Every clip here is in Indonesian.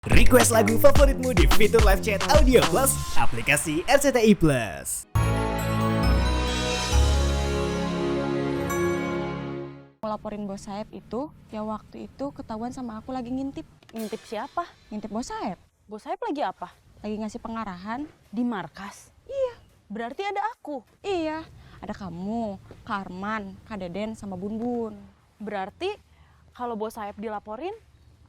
Request lagu favoritmu di fitur live chat Audio Plus, aplikasi RCTI Plus. Mau laporin bos Saeb itu, ya waktu itu ketahuan sama aku lagi ngintip. Ngintip siapa? Ngintip bos Saeb. Bos Saeb lagi apa? Lagi ngasih pengarahan. Di markas? Iya. Berarti ada aku. Iya, ada kamu, Kak Arman, Kak Deden, sama Bun Bun. Berarti kalau bos Saeb dilaporin,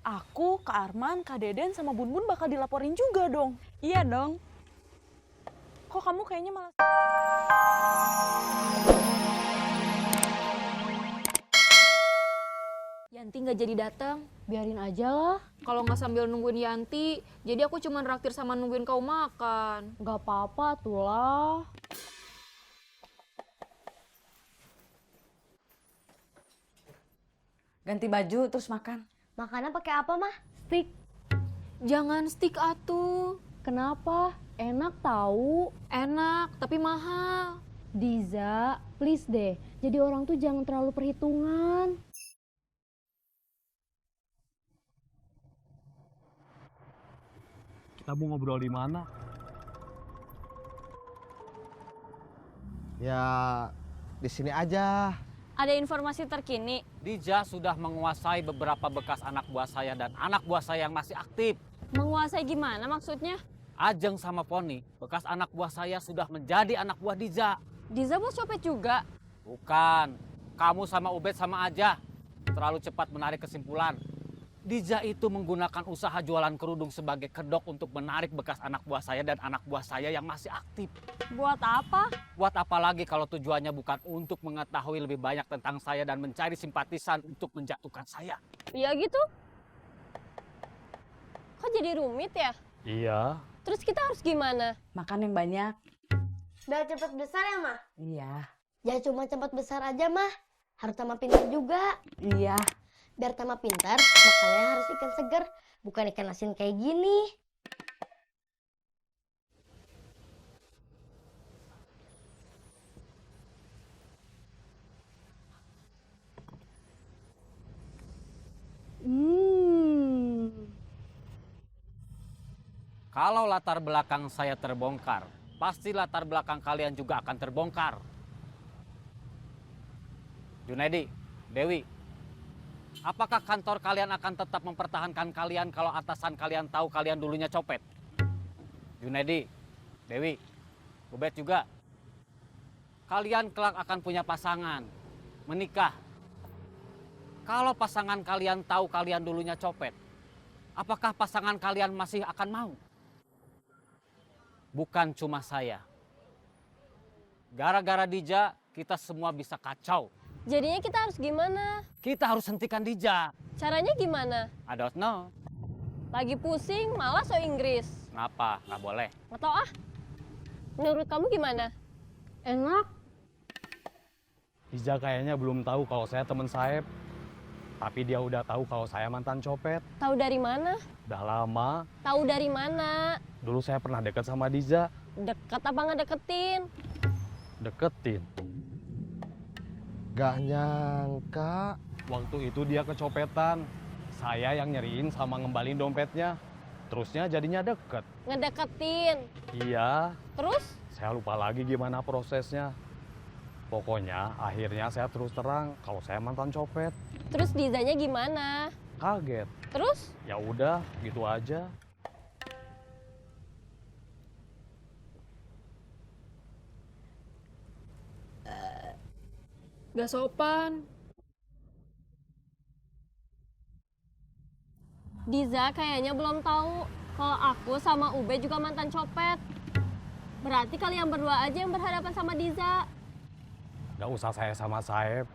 aku, Kak Arman, Kak Deden, sama Bun Bun bakal dilaporin juga dong. Iya dong. Kok kamu kayaknya malah... Yanti nggak jadi datang, biarin aja lah. Kalau nggak sambil nungguin Yanti, jadi aku cuma raktir sama nungguin kau makan. Nggak apa-apa tuh lah. Ganti baju terus makan. Makannya pakai apa, Mah? Stick. Jangan stick atuh. Kenapa? Enak tahu. Enak, tapi mahal. Diza, please deh. Jadi orang tuh jangan terlalu perhitungan. Kita mau ngobrol di mana? Ya, di sini aja. Ada informasi terkini. Dija sudah menguasai beberapa bekas anak buah saya dan anak buah saya yang masih aktif. Menguasai gimana maksudnya? Ajeng sama Poni, bekas anak buah saya sudah menjadi anak buah Dija. Diza bos copet juga. Bukan, kamu sama Ubed sama aja. Terlalu cepat menarik kesimpulan. Dija itu menggunakan usaha jualan kerudung sebagai kedok untuk menarik bekas anak buah saya dan anak buah saya yang masih aktif. Buat apa? Buat apa lagi kalau tujuannya bukan untuk mengetahui lebih banyak tentang saya dan mencari simpatisan untuk menjatuhkan saya? Iya gitu. Kok jadi rumit ya? Iya. Terus kita harus gimana? Makan yang banyak. Biar cepet besar ya, Mah? Iya. Jangan cuma cepet besar aja, Mah. Harus tambah pintar juga. Iya. Biar tambah pintar, makannya harus ikan segar, bukan ikan asin kayak gini. Kalau latar belakang saya terbongkar, pasti latar belakang kalian juga akan terbongkar. Junaidi, Dewi, apakah kantor kalian akan tetap mempertahankan kalian kalau atasan kalian tahu kalian dulunya copet? Junaidi, Dewi, Ubed juga. Kalian kelak akan punya pasangan, menikah. Kalau pasangan kalian tahu kalian dulunya copet, apakah pasangan kalian masih akan mau? Bukan cuma saya. Gara-gara Dija, kita semua bisa kacau. Jadinya kita harus gimana? Kita harus hentikan Dija. Caranya gimana? I don't know. Lagi pusing, malas so Inggris. Kenapa? Nggak boleh. Nggak tau ah. Menurut kamu gimana? Enak. Iza kayaknya belum tahu kalau saya teman Saeb. Tapi dia udah tahu kalau saya mantan copet. Tahu dari mana? Udah lama. Tahu dari mana? Dulu saya pernah deket sama Diza. Dekat apa nggak deketin? Deketin. Gak nyangka. Waktu itu dia kecopetan. Saya yang nyeriin sama ngembalin dompetnya. Terusnya jadinya deket. Ngedeketin. Iya. Terus? Saya lupa lagi gimana prosesnya. Pokoknya akhirnya saya terus terang kalau saya mantan copet. Terus Dizanya gimana? Kaget. Terus? Ya udah, gitu aja. Gak sopan. Diza kayaknya belum tahu kalau aku sama Ube juga mantan copet. Berarti kalian berdua aja yang berhadapan sama Diza. Gak usah saya sama Saeb.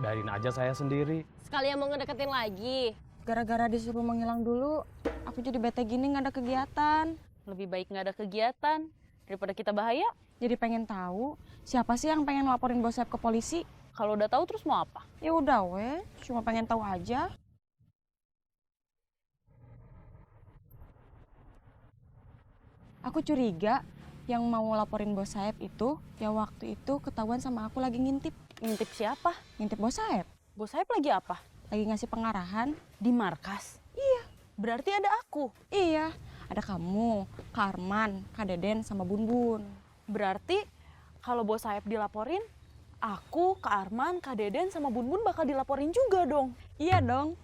Biarin aja saya sendiri. Sekalian mau ngedeketin lagi. Gara-gara disuruh menghilang dulu, aku jadi bete gini nggak ada kegiatan. Lebih baik nggak ada kegiatan daripada kita bahaya. Jadi pengen tahu siapa sih yang pengen laporin bos Saeb ke polisi? Kalau udah tahu terus mau apa? Ya udah weh, cuma pengen tahu aja. Aku curiga yang mau laporin bos Saeb itu, ya waktu itu ketahuan sama aku lagi ngintip. Ngintip siapa? Ngintip bos Saeb. Bos Saeb lagi apa? Lagi ngasih pengarahan. Di markas? Iya. Berarti ada aku. Iya, ada kamu, Kak Arman, Kak Deden, sama Bun Bun. Berarti kalau bos Saeb dilaporin, aku, Kak Arman, Kak Deden, sama Bun Bun bakal dilaporin juga dong. Iya dong.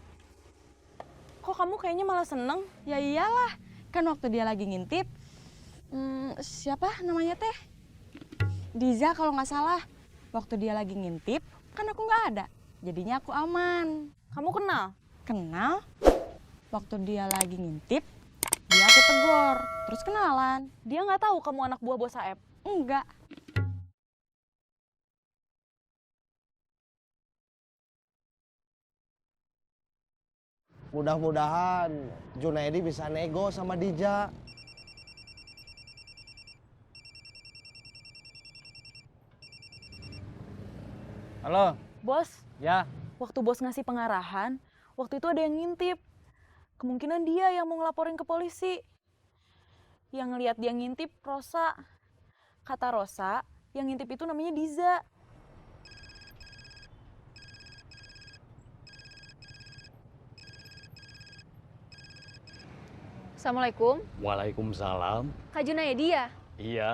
Kok kamu kayaknya malah seneng? Ya iyalah, kan waktu dia lagi ngintip, siapa namanya teh? Diza kalau nggak salah. Waktu dia lagi ngintip, kan aku nggak ada. Jadinya aku aman. Kamu kenal? Kenal? Waktu dia lagi ngintip, dia aku tegur, terus kenalan. Dia nggak tahu kamu anak buah bos Saeb. Enggak. Mudah-mudahan Junaidi bisa nego sama Dija. Halo, Bos, ya. waktu bos ngasih pengarahan, waktu itu ada yang ngintip. Kemungkinan dia yang mau ngelaporin ke polisi. Yang ngelihat dia ngintip, Rosa. Kata Rosa, yang ngintip itu namanya Diza. Assalamualaikum. Waalaikumsalam. Kak Junaidi ya? Iya,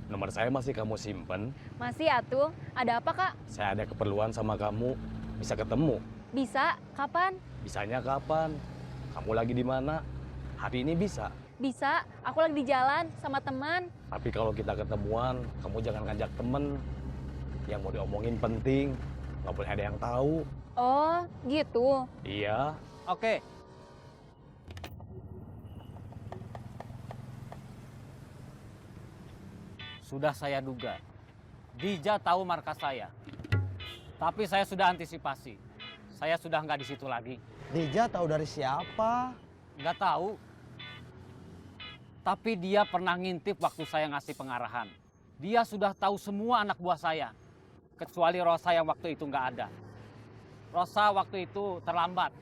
nomor saya masih kamu simpen. Masih atuh. Ada apa, Kak? Saya ada keperluan sama kamu. Bisa ketemu? Bisa. Kapan? Bisanya kapan? Kamu lagi di mana? Hari ini bisa. Bisa. Aku lagi di jalan sama teman. Tapi kalau kita ketemuan, kamu jangan ngajak temen. Yang mau diomongin penting. Nggak boleh ada yang tahu. Oh, gitu. Iya. Oke. Sudah saya duga. Dija tahu markas saya. Tapi saya sudah antisipasi. Saya sudah nggak di situ lagi. Dija tahu dari siapa? Nggak tahu. Tapi dia pernah ngintip waktu saya ngasih pengarahan. Dia sudah tahu semua anak buah saya. Kecuali Rosa yang waktu itu nggak ada. Rosa waktu itu terlambat.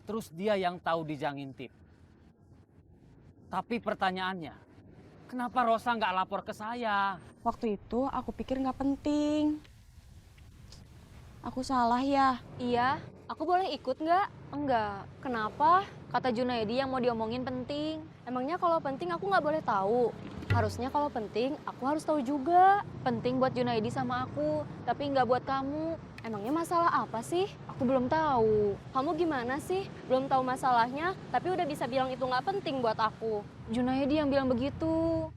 Terus dia yang tahu Dija ngintip. Tapi pertanyaannya, kenapa Rosa nggak lapor ke saya? Waktu itu aku pikir nggak penting. Aku salah ya. Iya, aku boleh ikut nggak? Enggak. Kenapa? Kata Junaidi yang mau diomongin penting. Emangnya kalau penting aku nggak boleh tahu? Harusnya kalau penting aku harus tahu juga. Penting buat Junaidi sama aku, tapi nggak buat kamu. Emangnya masalah apa sih? Aku belum tahu. Kamu gimana sih? Belum tahu masalahnya, tapi udah bisa bilang itu nggak penting buat aku. Junaidi yang bilang begitu.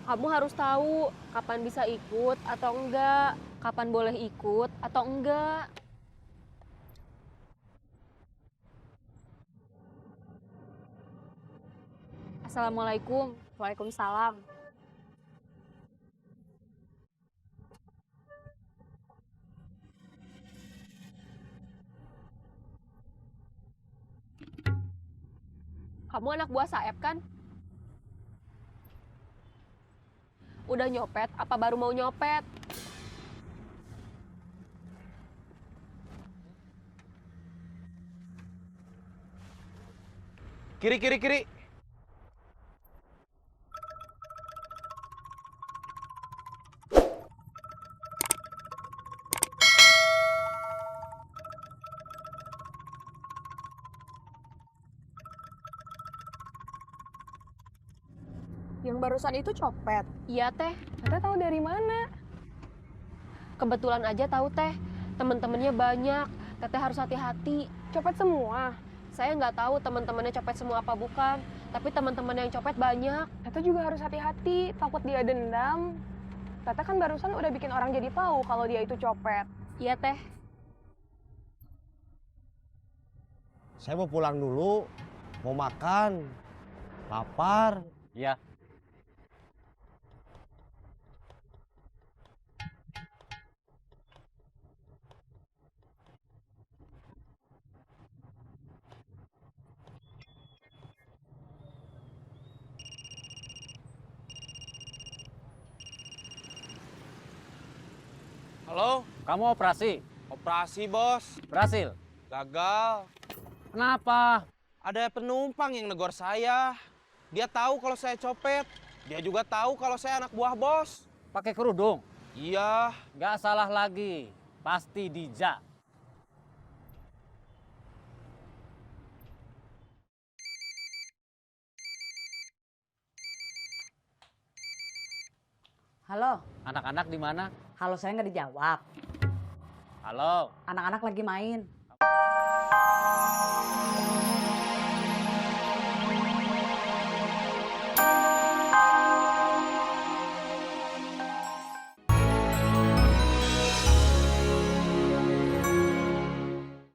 Kamu harus tahu kapan bisa ikut atau enggak, Kapan boleh ikut atau enggak. Assalamualaikum. Waalaikumsalam. Kamu anak buah Saeb kan? Udah nyopet, apa baru mau nyopet? Kiri, kiri, kiri. Yang barusan itu copet. Iya teh, Teteh tahu dari mana? kebetulan aja tahu teh. Temen-temennya banyak, teteh harus hati-hati. Copet semua. Saya nggak tahu teman-temannya copet semua apa bukan, tapi teman-teman yang copet banyak. Teteh juga harus hati-hati, takut dia dendam. Teteh kan barusan udah bikin orang jadi tahu kalau dia itu copet. Iya teh. Saya mau pulang dulu. Mau makan. Lapar. Iya. Halo, Kamu operasi? operasi bos. Berhasil? Gagal. Kenapa? Ada penumpang yang negor saya. Dia tahu kalau saya copet. Dia juga tahu kalau saya anak buah bos. Pakai kerudung? Iya. Nggak salah lagi. Pasti Diza. Halo, Anak-anak di mana? halo saya nggak dijawab. Halo. Anak-anak lagi main.